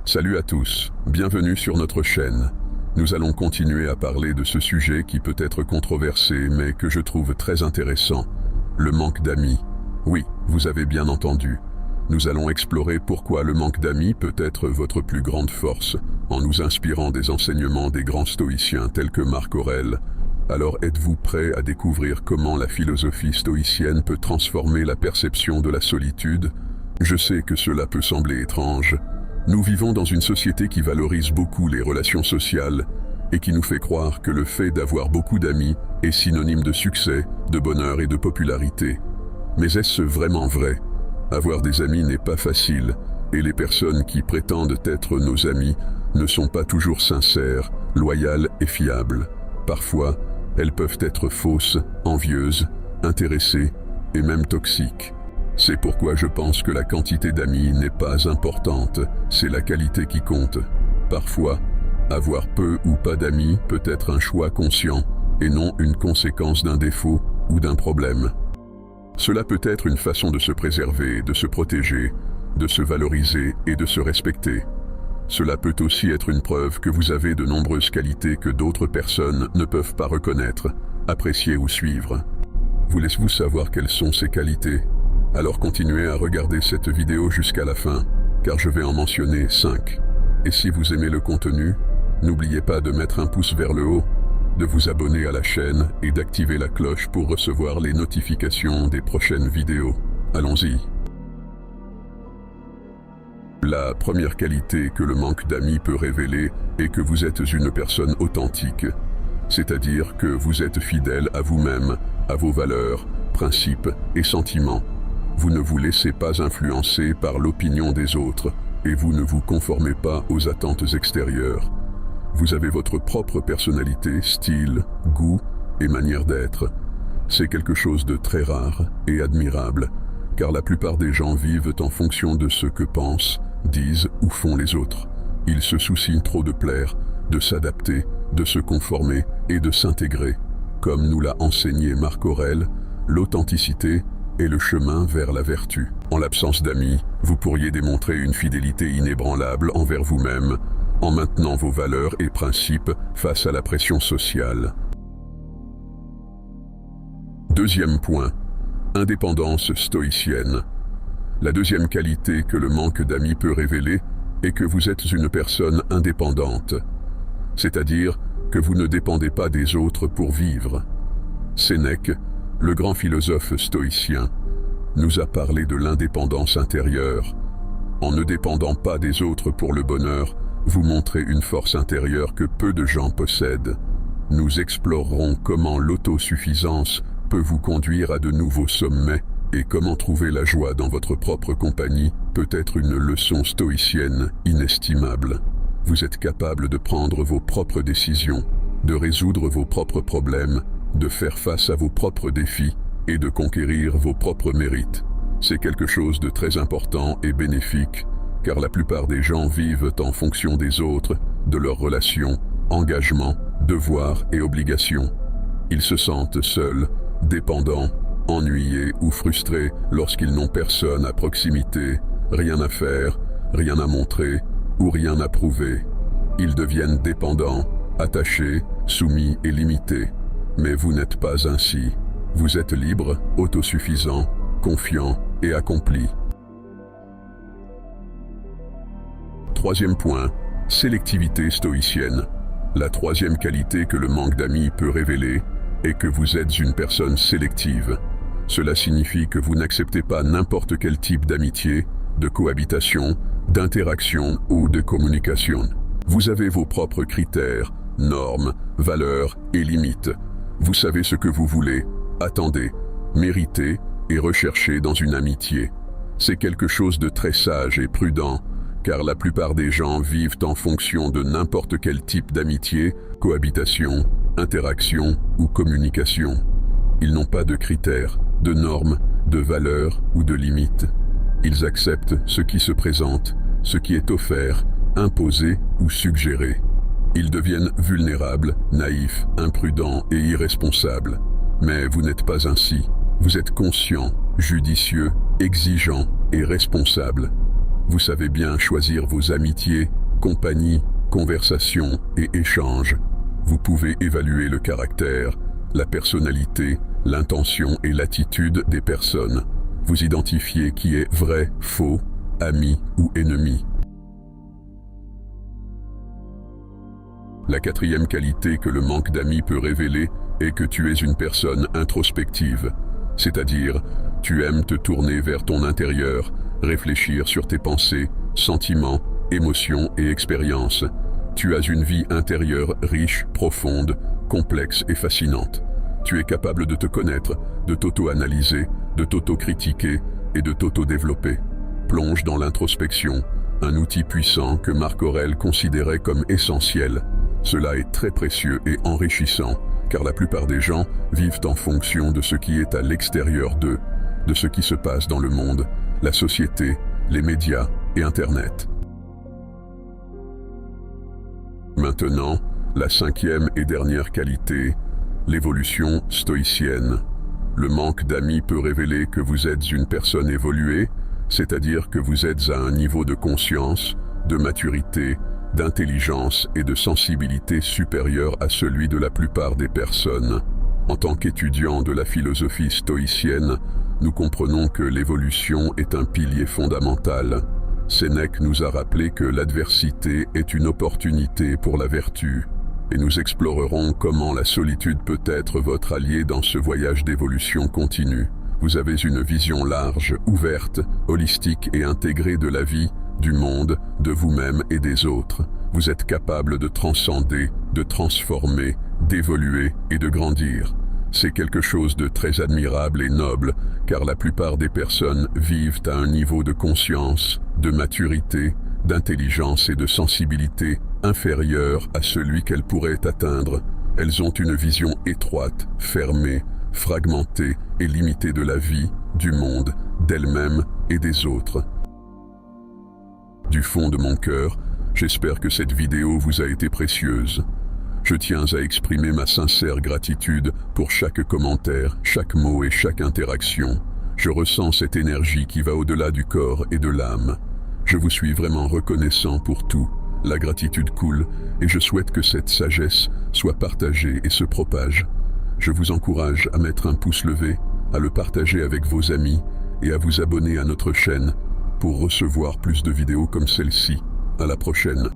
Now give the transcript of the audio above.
Salut à tous, bienvenue sur notre chaîne. Nous allons continuer à parler de ce sujet qui peut être controversé mais que je trouve très intéressant, le manque d'amis. Oui, vous avez bien entendu. Nous allons explorer pourquoi le manque d'amis peut être votre plus grande force, en nous inspirant des enseignements des grands stoïciens tels que Marc Aurèle. Alors êtes-vous prêts à découvrir comment la philosophie stoïcienne peut transformer la perception de la solitude? Je sais que cela peut sembler étrange. Nous vivons dans une société qui valorise beaucoup les relations sociales et qui nous fait croire que le fait d'avoir beaucoup d'amis est synonyme de succès, de bonheur et de popularité. Mais est-ce vraiment vrai? Avoir des amis n'est pas facile et les personnes qui prétendent être nos amis ne sont pas toujours sincères, loyales et fiables. Parfois, elles peuvent être fausses, envieuses, intéressées et même toxiques. C'est pourquoi je pense que la quantité d'amis n'est pas importante, c'est la qualité qui compte. Parfois, avoir peu ou pas d'amis peut être un choix conscient et non une conséquence d'un défaut ou d'un problème. Cela peut être une façon de se préserver, de se protéger, de se valoriser et de se respecter. Cela peut aussi être une preuve que vous avez de nombreuses qualités que d'autres personnes ne peuvent pas reconnaître, apprécier ou suivre. Voulez-vous savoir quelles sont ces qualités? Alors continuez à regarder cette vidéo jusqu'à la fin, car je vais en mentionner 5. Et si vous aimez le contenu, n'oubliez pas de mettre un pouce vers le haut, de vous abonner à la chaîne et d'activer la cloche pour recevoir les notifications des prochaines vidéos. Allons-y. La première qualité que le manque d'amis peut révéler est que vous êtes une personne authentique, c'est-à-dire que vous êtes fidèle à vous-même, à vos valeurs, principes et sentiments. Vous ne vous laissez pas influencer par l'opinion des autres et vous ne vous conformez pas aux attentes extérieures. Vous avez votre propre personnalité, style, goût et manière d'être. C'est quelque chose de très rare et admirable, car la plupart des gens vivent en fonction de ce que pensent, disent ou font les autres. Ils se soucient trop de plaire, de s'adapter, de se conformer et de s'intégrer. Comme nous l'a enseigné Marc Aurèle, l'authenticité est le chemin vers la vertu. En l'absence d'amis, vous pourriez démontrer une fidélité inébranlable envers vous-même, en maintenant vos valeurs et principes face à la pression sociale. Deuxième point, indépendance stoïcienne. La deuxième qualité que le manque d'amis peut révéler est que vous êtes une personne indépendante, c'est-à-dire que vous ne dépendez pas des autres pour vivre. Sénèque, le grand philosophe stoïcien, nous a parlé de l'indépendance intérieure. En ne dépendant pas des autres pour le bonheur, vous montrez une force intérieure que peu de gens possèdent. Nous explorerons comment l'autosuffisance peut vous conduire à de nouveaux sommets et comment trouver la joie dans votre propre compagnie peut être une leçon stoïcienne inestimable. Vous êtes capable de prendre vos propres décisions, de résoudre vos propres problèmes, de faire face à vos propres défis et de conquérir vos propres mérites. C'est quelque chose de très important et bénéfique, car la plupart des gens vivent en fonction des autres, de leurs relations, engagements, devoirs et obligations. Ils se sentent seuls, dépendants, ennuyés ou frustrés lorsqu'ils n'ont personne à proximité, rien à faire, rien à montrer ou rien à prouver. Ils deviennent dépendants, attachés, soumis et limités. Mais vous n'êtes pas ainsi. Vous êtes libre, autosuffisant, confiant et accompli. Troisième point, sélectivité stoïcienne. La troisième qualité que le manque d'amis peut révéler est que vous êtes une personne sélective. Cela signifie que vous n'acceptez pas n'importe quel type d'amitié, de cohabitation, d'interaction ou de communication. Vous avez vos propres critères, normes, valeurs et limites. Vous savez ce que vous voulez, attendez, méritez et recherchez dans une amitié. C'est quelque chose de très sage et prudent, car la plupart des gens vivent en fonction de n'importe quel type d'amitié, cohabitation, interaction ou communication. Ils n'ont pas de critères, de normes, de valeurs ou de limites. Ils acceptent ce qui se présente, ce qui est offert, imposé ou suggéré. Ils deviennent vulnérables, naïfs, imprudents et irresponsables. Mais vous n'êtes pas ainsi. Vous êtes conscient, judicieux, exigeant et responsable. Vous savez bien choisir vos amitiés, compagnies, conversations et échanges. Vous pouvez évaluer le caractère, la personnalité, l'intention et l'attitude des personnes. Vous identifiez qui est vrai, faux, ami ou ennemi. La quatrième qualité que le manque d'amis peut révéler est que tu es une personne introspective, c'est-à-dire tu aimes te tourner vers ton intérieur, réfléchir sur tes pensées, sentiments, émotions et expériences. Tu as une vie intérieure riche, profonde, complexe et fascinante. Tu es capable de te connaître, de t'auto-analyser, de t'auto-critiquer et de t'auto-développer. Plonge dans l'introspection, un outil puissant que Marc Aurèle considérait comme essentiel. Cela est très précieux et enrichissant, car la plupart des gens vivent en fonction de ce qui est à l'extérieur d'eux, de ce qui se passe dans le monde, la société, les médias et Internet. Maintenant, la cinquième et dernière qualité, l'évolution stoïcienne. Le manque d'amis peut révéler que vous êtes une personne évoluée, c'est-à-dire que vous êtes à un niveau de conscience, de maturité, d'intelligence et de sensibilité supérieur à celui de la plupart des personnes. En tant qu'étudiants de la philosophie stoïcienne, nous comprenons que l'évolution est un pilier fondamental. Sénèque nous a rappelé que l'adversité est une opportunité pour la vertu, et nous explorerons comment la solitude peut être votre allié dans ce voyage d'évolution continue. Vous avez une vision large, ouverte, holistique et intégrée de la vie, du monde, de vous-même et des autres. Vous êtes capable de transcender, de transformer, d'évoluer et de grandir. C'est quelque chose de très admirable et noble, car la plupart des personnes vivent à un niveau de conscience, de maturité, d'intelligence et de sensibilité inférieur à celui qu'elles pourraient atteindre. Elles ont une vision étroite, fermée, fragmentée et limitée de la vie, du monde, d'elles-mêmes et des autres. Du fond de mon cœur, j'espère que cette vidéo vous a été précieuse. Je tiens à exprimer ma sincère gratitude pour chaque commentaire, chaque mot et chaque interaction. Je ressens cette énergie qui va au-delà du corps et de l'âme. Je vous suis vraiment reconnaissant pour tout. La gratitude coule et je souhaite que cette sagesse soit partagée et se propage. Je vous encourage à mettre un pouce levé, à le partager avec vos amis et à vous abonner à notre chaîne pour recevoir plus de vidéos comme celle-ci. À la prochaine.